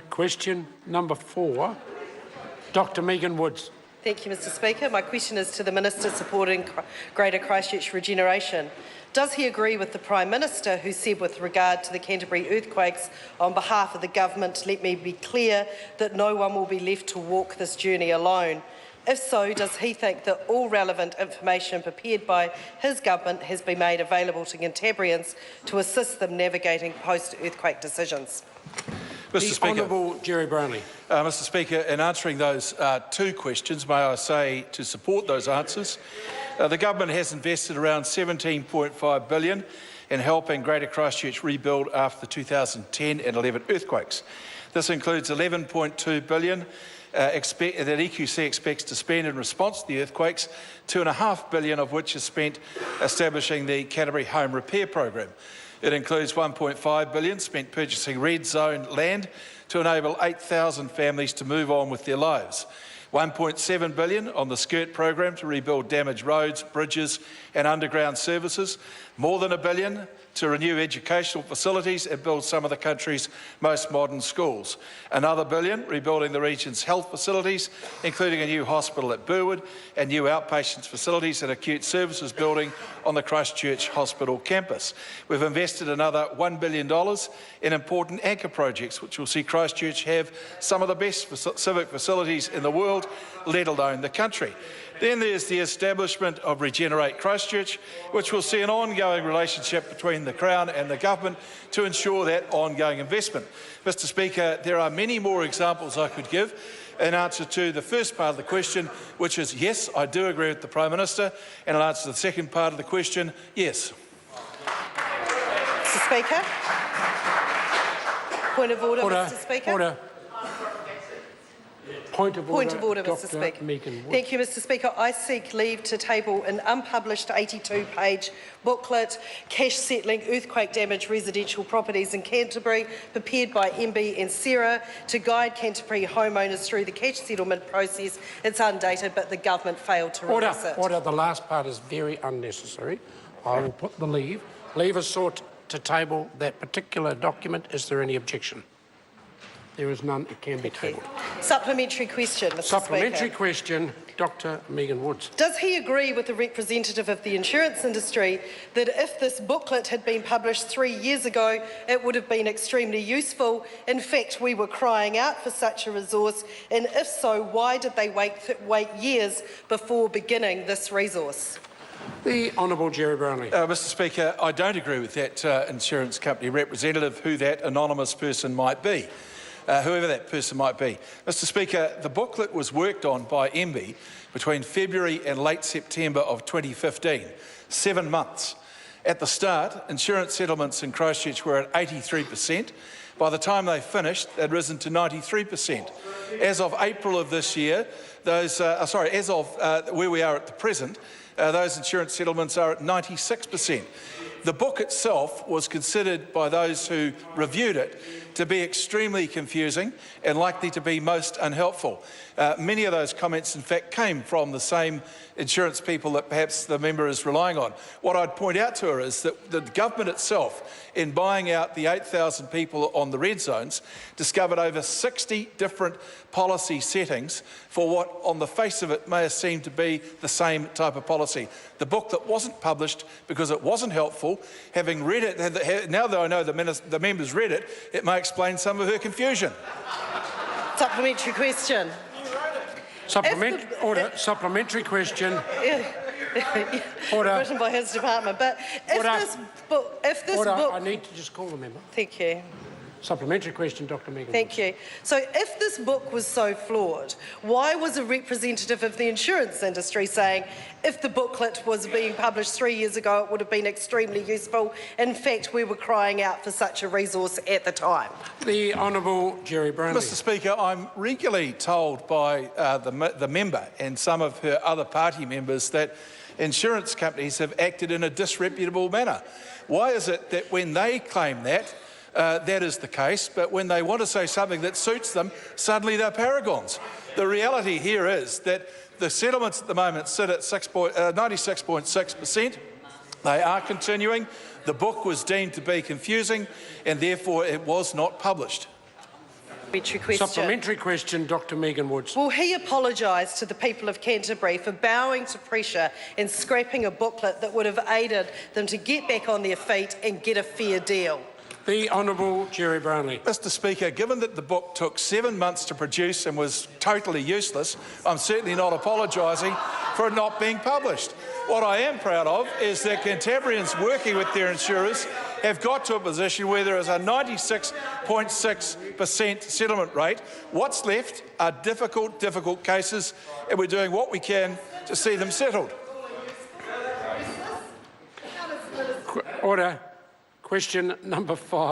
Question number 4, Dr Megan Woods. Thank you, Mr Speaker. My question is to the Minister supporting Greater Christchurch Regeneration. Does he agree with the Prime Minister who said with regard to the Canterbury earthquakes on behalf of the government, let me be clear, that no one will be left to walk this journey alone? If so, does he think that all relevant information prepared by his government has been made available to Cantabrians to assist them navigating post-earthquake decisions? Mr Speaker. Honourable Jerry Brownlee. Mr Speaker, in answering those 2 questions, may I say to support those answers, the government has invested around $17.5 billion in helping Greater Christchurch rebuild after the 2010 and 11 earthquakes. This includes $11.2 billion that EQC expects to spend in response to the earthquakes, $2.5 billion of which is spent establishing the Canterbury Home Repair Program. It includes $1.5 billion spent purchasing red zone land to enable 8,000 families to move on with their lives. $1.7 billion on the SCIRT program to rebuild damaged roads, bridges and underground services. More than $1 billion to renew educational facilities and build some of the country's most modern schools. Another $1 billion rebuilding the region's health facilities, including a new hospital at Burwood and new outpatients facilities and acute services building on the Christchurch Hospital campus. We've invested another $1 billion in important anchor projects which will see Christchurch have some of the best civic facilities in the world, let alone the country. Then there's the establishment of Regenerate Christchurch, which will see an ongoing relationship between the Crown and the Government to ensure that ongoing investment. Mr Speaker, there are many more examples I could give in answer to the first part of the question, which is yes, I do agree with the Prime Minister, and in answer to the second part of the question, yes. Mr Speaker. Point of order, Mr Speaker. Order. Point of order, Mr Speaker. Thank you, Mr Speaker. I seek leave to table an unpublished 82-page booklet, Cash Settling Earthquake Damaged Residential Properties in Canterbury, prepared by MB and Sarah to guide Canterbury homeowners through the cash settlement process. It's undated, but the government failed to release it. Order. The last part is very unnecessary. I will put the leave. Leave is sought to table that particular document. Is there any objection? There is none. It can be tabled. Supplementary question, Mr Supplementary Speaker. question, Dr Megan Woods. Does he agree with the representative of the insurance industry that if this booklet had been published 3 years ago, it would have been extremely useful? In fact, we were crying out for such a resource, and if so, why did they wait years before beginning this resource? The Honourable Jerry Brownlee. Mr Speaker, I don't agree with that insurance company representative, who that anonymous person might be. Whoever that person might be. Mr Speaker, the booklet was worked on by MB between February and late September of 2015, 7 months. At the start, insurance settlements in Christchurch were at 83%. By the time they finished, they'd risen to 93%. As of April of this year, as of where we are at the present, those insurance settlements are at 96%. The book itself was considered by those who reviewed it to be extremely confusing and likely to be most unhelpful. Many of those comments, in fact, came from the same insurance people that perhaps the member is relying on. What I'd point out to her is that the government itself, in buying out the 8,000 people on the red zones, discovered over 60 different policy settings for what, on the face of it, may have seemed to be the same type of policy. The book that wasn't published because it wasn't helpful, having read it, now that I know the members read it, it may explain some of her confusion. Supplementary question. Supplementary question. Order. Written by his department. But if this book... I need to just call the member. Thank you. Supplementary question, Dr Megan. Thank you. So if this book was so flawed, why was a representative of the insurance industry saying if the booklet was being published 3 years ago, it would have been extremely useful? In fact, we were crying out for such a resource at the time. The Honourable Jerry Brownlee. Mr Speaker, I'm regularly told by the member and some of her other party members that insurance companies have acted in a disreputable manner. Why is it that when they claim that is the case, but when they want to say something that suits them, suddenly they're paragons? The reality here is that the settlements at the moment sit at 96.6%. They are continuing. The book was deemed to be confusing and therefore it was not published. Question. Supplementary question, Dr Megan Woods. Will he apologise to the people of Canterbury for bowing to pressure and scrapping a booklet that would have aided them to get back on their feet and get a fair deal? The Honourable Jerry Brownlee. Mr Speaker, given that the book took 7 months to produce and was totally useless, I'm certainly not apologising for it not being published. What I am proud of is that Cantabrians working with their insurers have got to a position where there is a 96.6% settlement rate. What's left are difficult cases, and we're doing what we can to see them settled. Order. Question number 5.